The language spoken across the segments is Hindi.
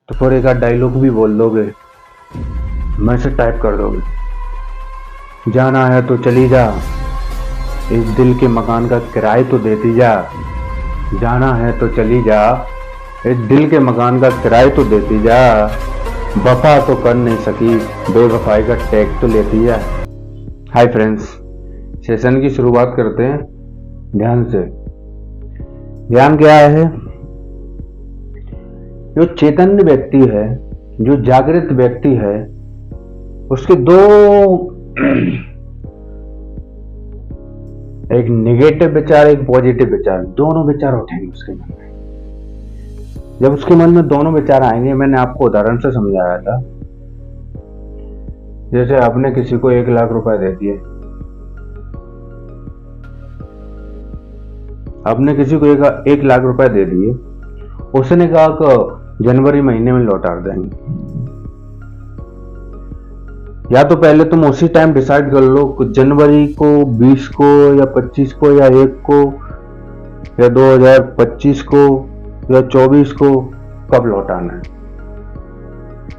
तो फिर एक आध डायलॉग भी बोल दोगे, मैसेज टाइप कर दोगे। जाना है तो चली जा, इस दिल के मकान का किराए तो देती जा। जाना है तो चली जा, इस दिल के मकान का किराए तो देती जा। वफा तो कर नहीं सकी, बेवफाई का टैग तो लेती जा। हाय फ्रेंड्स, सेशन की शुरुआत करते हैं ध्यान से। ध्यान क्या है? जो चैतन्य व्यक्ति है, जो जागृत व्यक्ति है, उसके दो एक नेगेटिव विचार, एक पॉजिटिव विचार, दोनों विचार उठेंगे उसके मन में। जब उसके मन में दोनों विचार आएंगे, मैंने आपको उदाहरण से समझाया था, जैसे आपने किसी को 1 लाख रुपए दे दिए, आपने किसी को 1 लाख रुपए दे दिए, उसने कहा कि जनवरी महीने में लौटा देंगे। या तो पहले तुम उसी टाइम डिसाइड कर लो कि जनवरी को, 20 को या 25 को या 1 को या 2025 को या 24 को कब लौटाना है।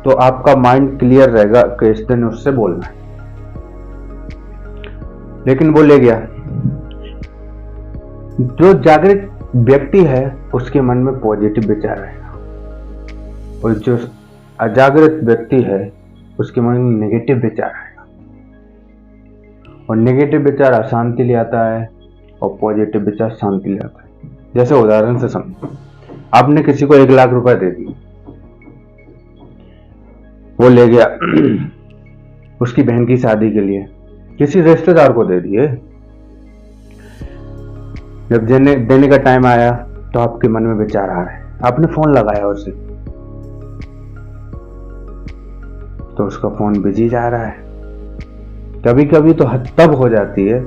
तो आपका माइंड क्लियर रहेगा कि इस दिन उससे बोलना है। लेकिन वो ले गया। जो जागृत व्यक्ति है उसके मन में पॉजिटिव विचार रहेगा, और जो अजागृत व्यक्ति है उसके मन में नेगेटिव विचार आएगा। और नेगेटिव विचार अशांति ले आता है और पॉजिटिव विचार शांति ले आता है। जैसे उदाहरण से समझो, आपने किसी को 1 लाख रुपए दे दिए, वो ले गया उसकी बहन की शादी के लिए, किसी रिश्तेदार को दे दिए। जब देने का टाइम आया तो आपके मन में विचार आ रहे हैं, आपने फोन लगाया उसे, तो उसका फोन बिजी जा रहा है। कभी कभी तो हद तब हो जाती है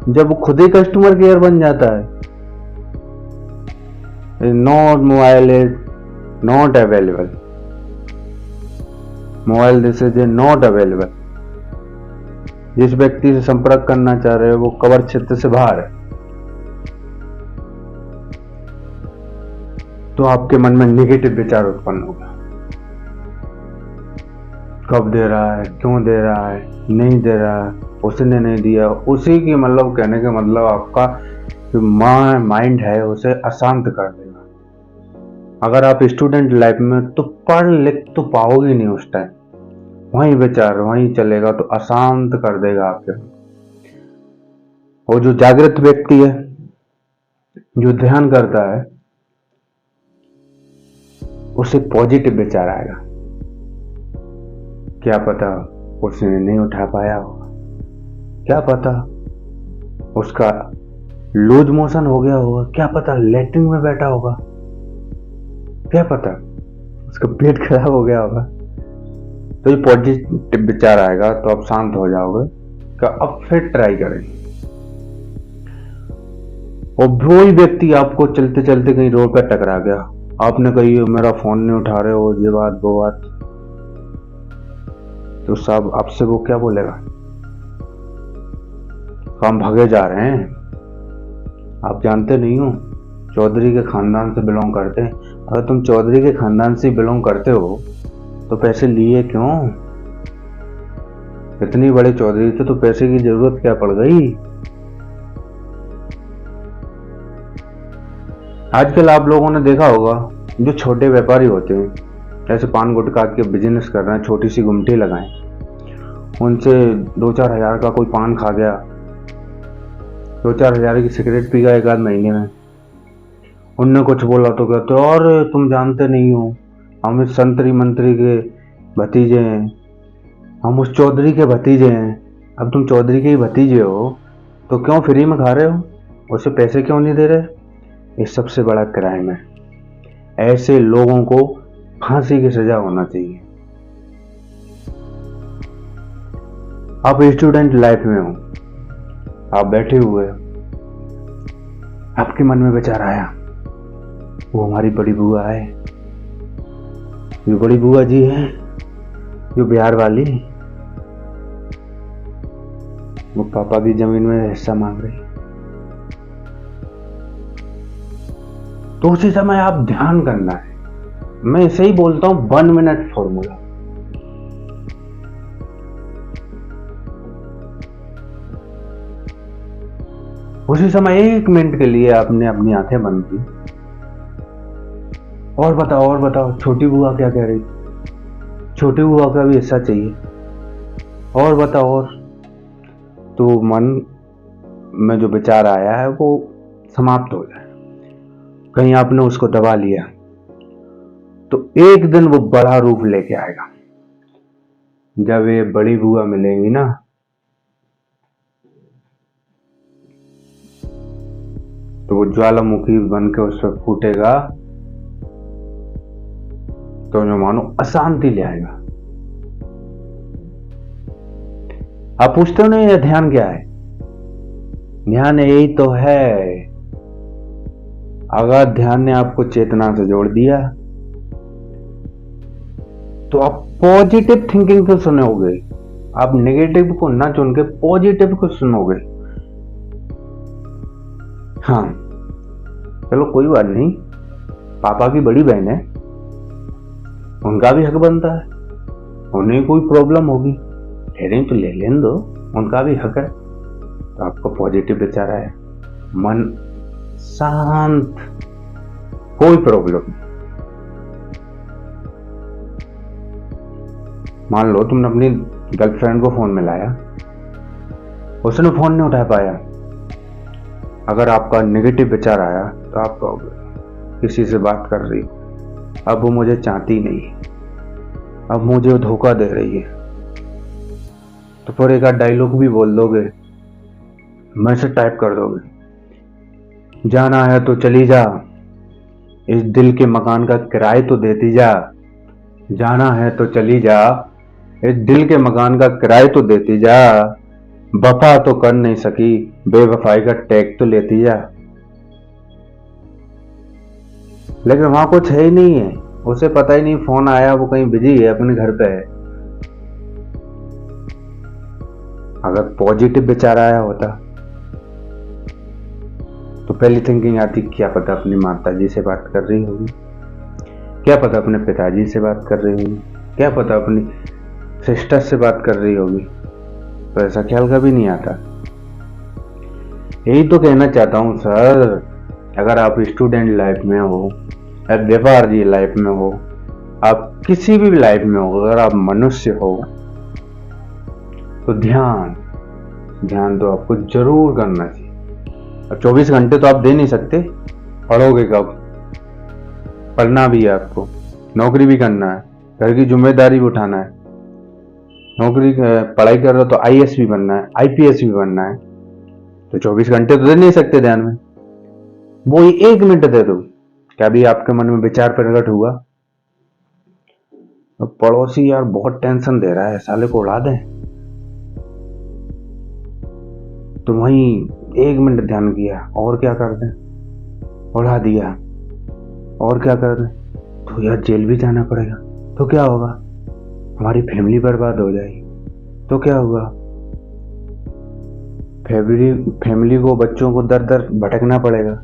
जब वो खुद ही कस्टमर केयर बन जाता है। Not mobile is not available, mobile this is not available. जिस व्यक्ति से संपर्क करना चाह रहे हो वो कवर क्षेत्र से बाहर है। तो आपके मन में नेगेटिव विचार उत्पन्न होगा। कब दे रहा है, क्यों दे रहा है, नहीं दे रहा है, उसने नहीं दिया। उसी की मतलब कहने का मतलब आपका जो माइंड है उसे अशांत कर देगा। अगर आप स्टूडेंट लाइफ में तो पढ़ लिख तो पाओगे नहीं उस टाइम, वही विचार वही चलेगा, तो अशांत कर देगा आपके। और जो जागृत व्यक्ति है, जो ध्यान करता है, उसे पॉजिटिव विचार आएगा। क्या पता उसने नहीं उठा पाया होगा, क्या पता उसका लूज मोशन हो गया होगा, क्या पता लैट्रिन में बैठा होगा, क्या पता उसका पेट खराब हो गया होगा। तो ये पॉजिटिव विचार आएगा तो आप शांत हो जाओगे कि अब फिर ट्राई करेंगे। और वही व्यक्ति आपको चलते चलते कहीं रोड पर टकरा गया, आपने कही मेरा फोन नहीं उठा रहे हो, ये बात वो बात, तो साहब आपसे वो क्या बोलेगा? हम भागे जा रहे हैं, आप जानते नहीं हो चौधरी के खानदान से बिलोंग करते हैं। अगर तुम चौधरी के खानदान से बिलोंग करते हो तो पैसे लिए क्यों? इतनी बड़े चौधरी थे तो पैसे की जरूरत क्या पड़ गई? आजकल आप लोगों ने देखा होगा जो छोटे व्यापारी होते हैं, जैसे पान गुटखा के बिजनेस कर रहे हैं, छोटी सी गुमटी लगाएं, उनसे 2-4 हजार का कोई पान खा गया, 2-4 हजार की सिगरेट पी गया 1 आध महीने में, उनने कुछ बोला तो कहते और तुम जानते नहीं हो हम इस संतरी मंत्री के भतीजे हैं, हम उस चौधरी के भतीजे हैं। अब तुम चौधरी के ही भतीजे हो तो क्यों फ्री में खा रहे हो, उसे पैसे क्यों नहीं दे रहे? ये सबसे बड़ा क्राइम है। ऐसे लोगों को फांसी की सजा होना चाहिए। आप स्टूडेंट लाइफ में हो, आप बैठे हुए, आपके मन में विचार आया वो हमारी बड़ी बुआ है, ये बड़ी बुआ जी है जो बिहार वाली, वो पापा की जमीन में हिस्सा मांग रही। तो उसी समय आप ध्यान करना है मैं इसे ही बोलता हूं 1 मिनट फॉर्मूला। उसी समय 1 मिनट के लिए आपने अपनी आंखें बंद की। और बताओ छोटी बुआ क्या कह रही? छोटी बुआ का भी हिस्सा चाहिए। और बताओ। और तो मन में जो विचार आया है वो समाप्त हो जाए। कहीं आपने उसको दबा लिया तो एक दिन वो बड़ा रूप लेके आएगा। जब ये बड़ी बुआ मिलेंगी ना, तो वो ज्वालामुखी बन के उस पर फूटेगा, तो जो मानो अशांति ले आएगा। आप पूछते हो ना ये ध्यान क्या है? ध्यान यही तो है। अगर ध्यान ने आपको चेतना से जोड़ दिया तो आप पॉजिटिव थिंकिंग को सुनोगे। आप नेगेटिव को ना चुन के पॉजिटिव को सुनोगे। हाँ, चलो कोई बात नहीं, पापा की बड़ी बहन है, उनका भी हक बनता है। उन्हें कोई प्रॉब्लम होगी, ठहरें तो ले लेने दो, उनका भी हक है। तो आपको पॉजिटिव विचार आया, मन शांत, कोई प्रॉब्लम नहीं। मान लो तुमने अपनी गर्लफ्रेंड को फोन मिलाया, उसने फोन नहीं उठा पाया। अगर आपका नेगेटिव विचार आया तो आप किसी से बात कर रही हो, अब वो मुझे चाहती नहीं है, अब मुझे धोखा दे रही है, तो फिर एक आध डायलॉग भी बोल दोगे, मैसेज टाइप कर दोगे, जाना है तो चली जा, इस दिल के मकान का किराए तो देती जा। जाना है तो चली जा, इस दिल के मकान का किराए तो देती जा। वफा तो कर नहीं सकी, बेवफाई का टैग तो लेती जा। लेकिन वहां कुछ है ही नहीं है, उसे पता ही नहीं, फोन आया, वो कहीं बिजी है, अपने घर पे है। अगर पॉजिटिव विचार आया होता तो पहली थिंकिंग आती, क्या पता अपनी माता जी से बात कर रही होगी, क्या पता अपने पिताजी से बात कर रही होगी, क्या पता अपनी सिस्टर से बात कर रही होगी। तो ऐसा ख्याल कभी नहीं आता। यही तो कहना चाहता हूं सर, अगर आप स्टूडेंट लाइफ में हो या व्यापारी लाइफ में हो, आप किसी भी लाइफ में हो, अगर आप मनुष्य हो तो ध्यान तो आपको जरूर करना चाहिए। अब 24 घंटे तो आप दे नहीं सकते, पढ़ोगे कब? पढ़ना भी है आपको, नौकरी भी करना है, घर की जिम्मेदारी भी उठाना है। नौकरी पढ़ाई कर रहे हो तो आईएएस भी बनना है, आईपीएस भी बनना है, तो 24 घंटे तो दे नहीं सकते ध्यान में। वो 1 मिनट दे दो। क्या भी आपके मन में विचार प्रकट हुआ, तो पड़ोसी यार बहुत टेंशन दे रहा है, साले को उड़ा दें, तो वहीं 1 मिनट ध्यान किया, और क्या कर दें, उड़ा दिया, और क्या कर दें, तो यार जेल भी जाना पड़ेगा, तो क्या होगा, हमारी फैमिली बर्बाद हो जाएगी, तो क्या होगा, फैमिली को, बच्चों को दर दर भटकना पड़ेगा।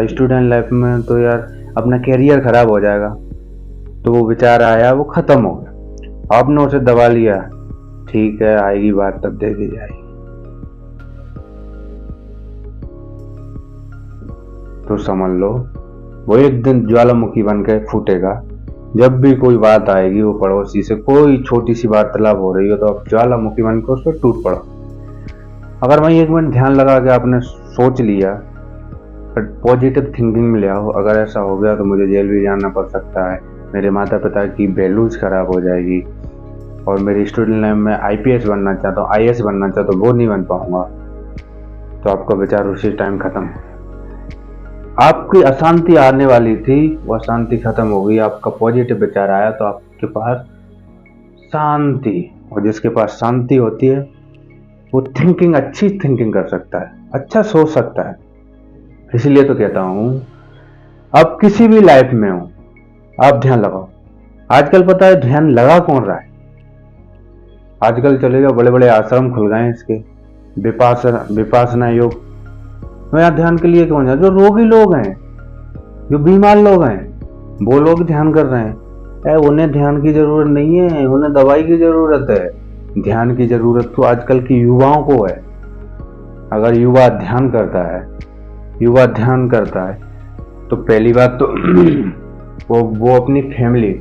स्टूडेंट लाइफ में तो यार अपना कैरियर खराब हो जाएगा। तो वो विचार आया, वो खत्म हो गया, आपने उसे दबा लिया, ठीक है आएगी बात तब दे दी जाएगी। तो समझ लो वो एक दिन ज्वालामुखी बन के फूटेगा। जब भी कोई बात आएगी, वो पड़ोसी से कोई छोटी सी वार्तालाप हो रही हो, तो आप ज्वालामुखी बन के उस पर टूट पड़ो। अगर वहीं 1 मिनट ध्यान लगा के आपने सोच लिया, पॉजिटिव थिंकिंग में ले आओ, अगर ऐसा हो गया तो मुझे जेल भी जाना पड़ सकता है, मेरे माता पिता की वैल्यूज खराब हो जाएगी, और मेरी स्टूडेंट लाइफ में आईपीएस बनना चाहता हूँ, आईएएस बनना चाहता हूँ, वो नहीं बन पाऊंगा, तो आपका विचार उसी टाइम खत्म। आपकी अशांति आने वाली थी, वो अशांति खत्म हो गई, आपका पॉजिटिव विचार आया, तो आपके पास शांति, और जिसके पास शांति होती है वो थिंकिंग, अच्छी थिंकिंग कर सकता है, अच्छा सोच सकता है। इसलिए तो कहता हूं, आप किसी भी लाइफ में हो, आप ध्यान लगाओ। आजकल पता है ध्यान लगा कौन रहा है? आजकल चले जाओ, बड़े बड़े आश्रम खुल गए हैं इसके, विपासना योग। तो यहाँ ध्यान के लिए कौन है? जो रोगी लोग हैं, जो बीमार लोग हैं, वो लोग ध्यान कर रहे हैं। उन्हें ध्यान की जरूरत नहीं है, उन्हें दवाई की जरूरत है। ध्यान की जरूरत तो आजकल की युवाओं को है। अगर युवा ध्यान करता है तो पहली बात तो वो अपनी फैमिली,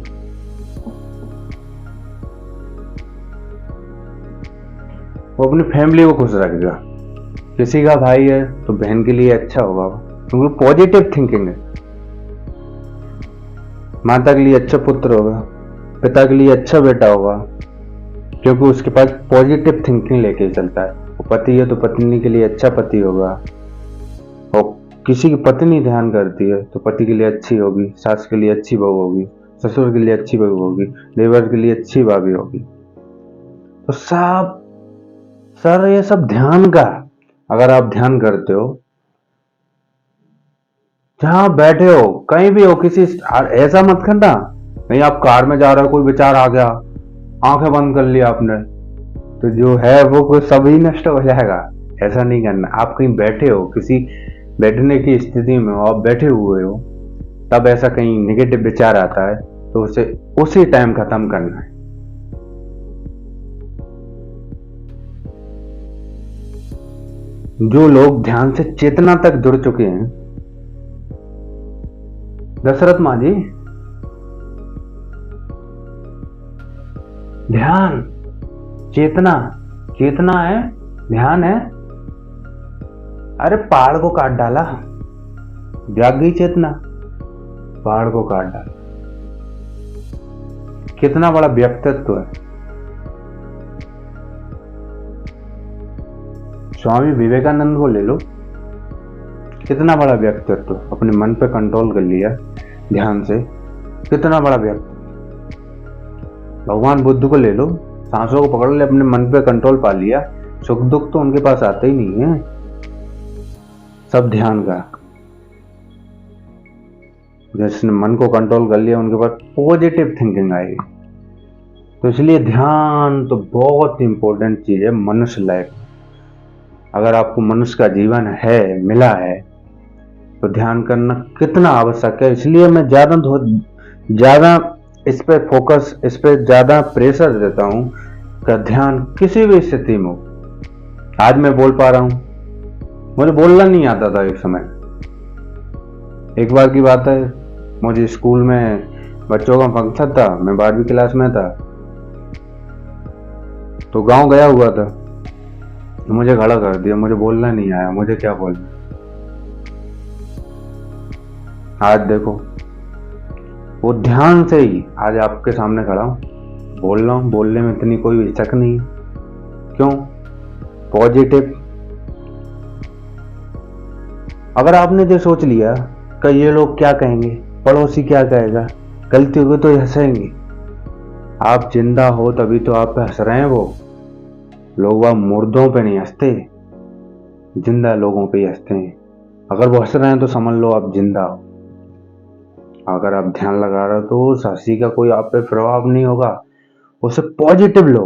को खुश रखेगा। किसी का भाई है तो बहन के लिए अच्छा होगा, क्योंकि पॉजिटिव थिंकिंग है। माता के लिए अच्छा पुत्र होगा, पिता के लिए अच्छा बेटा होगा, क्योंकि उसके पास पॉजिटिव थिंकिंग लेके चलता है। वो पति है तो पत्नी के लिए अच्छा पति होगा, और किसी की पत्नी ध्यान करती है तो पति के लिए अच्छी होगी, सास के लिए अच्छी बहू होगी, ससुर के लिए अच्छी बहू होगी, देवर के लिए अच्छी भाभी होगी। तो सब सर ये सब ध्यान का, अगर आप ध्यान करते हो, जहां बैठे हो कहीं भी हो, किसी ऐसा मत करना नहीं आप कार में जा रहे हो, कोई विचार आ गया, आंखें बंद कर लिया आपने, तो जो है वो सभी नष्ट हो जाएगा। ऐसा नहीं करना। आप कहीं बैठे हो, किसी बैठने की स्थिति में हो, आप बैठे हुए हो, तब ऐसा कहीं नेगेटिव विचार आता है तो उसे उसी टाइम खत्म करना है। जो लोग ध्यान से चेतना तक जुड़ चुके हैं, दशरथ माँ जी, ध्यान, चेतना, चेतना है, ध्यान है। अरे पहाड़ को काट डाला, जाग गई चेतना, पहाड़ को काट डाला। कितना बड़ा व्यक्तित्व है। स्वामी विवेकानंद को ले लो, कितना बड़ा व्यक्तित्व, अपने मन पे कंट्रोल कर लिया ध्यान से, कितना बड़ा व्यक्तित्व। भगवान बुद्ध को ले लो, सांसों को पकड़ ले, अपने मन पे कंट्रोल पा लिया, सुख दुख तो उनके पास आते ही नहीं है, सब ध्यान का। जिसने मन को कंट्रोल कर लिया उनके पास पॉजिटिव थिंकिंग आएगी। तो इसलिए ध्यान तो बहुत इंपॉर्टेंट चीज है मनुष्य लाइफ। अगर आपको मनुष्य का जीवन है, मिला है, तो ध्यान करना कितना आवश्यक है। इसलिए मैं ज्यादा इस पे फोकस, इस पे ज्यादा प्रेशर देता हूं कि ध्यान किसी भी स्थिति में हो। आज मैं बोल पा रहा हूं, मुझे बोलना नहीं आता था एक समय। एक बार की बात है, मुझे स्कूल में बच्चों का फंक्शन था, मैं 12वीं क्लास में था, तो गांव गया हुआ था, मुझे खड़ा कर दिया, मुझे बोलना नहीं आया, मुझे क्या बोलना। आज देखो, वो ध्यान से ही आज आपके सामने खड़ा हूं, बोल रहा हूं, बोलने में इतनी कोई शक नहीं। क्यों? पॉजिटिव। अगर आपने जो सोच लिया कि ये लोग क्या कहेंगे, पड़ोसी क्या कहेगा, गलती होगी तो हंसेंगे, आप जिंदा हो तभी तो आप पे हंस रहे हैं। वो लोग वह मुर्दों पे नहीं हंसते, जिंदा लोगों पे ही हंसते हैं। अगर वो हंस रहे हैं तो समझ लो आप जिंदा हो। अगर आप ध्यान लगा रहे हो तो उस हंसी का कोई आप पे प्रभाव नहीं होगा, उसे पॉजिटिव लो।